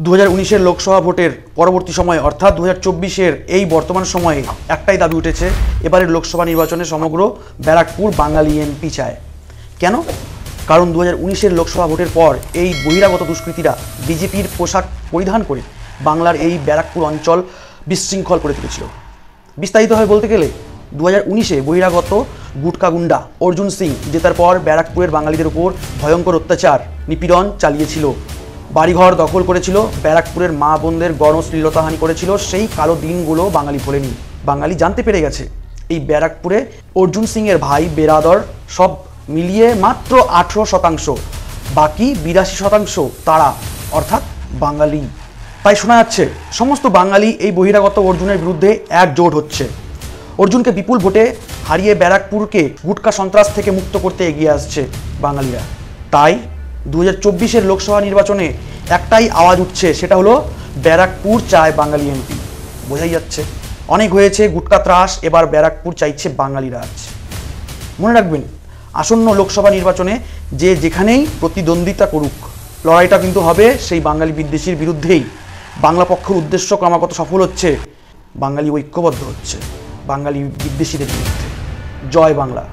2019-এর লোকসভা ভোটের পরবর্তী সময়ে অর্থাৎ 2024-এর এই বর্তমান সময়ে একটাই দাবি উঠেছে, এবারের লোকসভা নির্বাচনে সমগ্র ব্যারাকপুর বাঙালি এমপি চায়। কেন? কারণ 2019-এর লোকসভা ভোটের পর এই বহিরাগত দুষ্কৃতীরা বিজেপির পোশাক পরিধান করে বাংলার এই ব্যারাকপুর অঞ্চল বিশৃঙ্খল করে তুলেছিল। বিস্তারিতভাবে বলতে গেলে 2019-এ বহিরাগত গুটকা গুন্ডা অর্জুন সিং জেতার পর ব্যারাকপুরের বাঙালিদের উপর ভয়ঙ্কর অত্যাচার নিপীড়ন চালিয়েছিল, বাড়িঘর দখল করেছিল, ব্যারাকপুরের মা বোনদের গণ শ্লীলতাহানি করেছিল। সেই কালো দিনগুলো বাঙালি ভোলেনি। বাঙালি জানতে পেরে গেছে এই ব্যারাকপুরে অর্জুন সিংয়ের ভাই বেরাদর সব মিলিয়ে মাত্র 18%, বাকি 82% তারা অর্থাৎ বাঙালি। তাই শোনা যাচ্ছে সমস্ত বাঙালি এই বহিরাগত অর্জুনের বিরুদ্ধে একজোট হচ্ছে। অর্জুনকে বিপুল ভোটে হারিয়ে ব্যারাকপুরকে গুটকা সন্ত্রাস থেকে মুক্ত করতে এগিয়ে আসছে বাঙালিরা। তাই 2024-এর লোকসভা নির্বাচনে একটাই আওয়াজ উঠছে, সেটা হলো ব্যারাকপুর চায় বাঙালি এমপি। বোঝাই যাচ্ছে অনেক হয়েছে গুটকা ত্রাস, এবার ব্যারাকপুর চাইছে বাঙালি রাজ। মনে রাখবেন, আসন্ন লোকসভা নির্বাচনে যে যেখানেই প্রতিদ্বন্দ্বিতা করুক, লড়াইটা কিন্তু হবে সেই বাঙালি বিদ্বেষীর বিরুদ্ধেই। বাংলা পক্ষের উদ্দেশ্য ক্রমাগত সফল হচ্ছে, বাঙালি ঐক্যবদ্ধ হচ্ছে বাঙালি বিদ্বেষীদের বিরুদ্ধে। জয় বাংলা।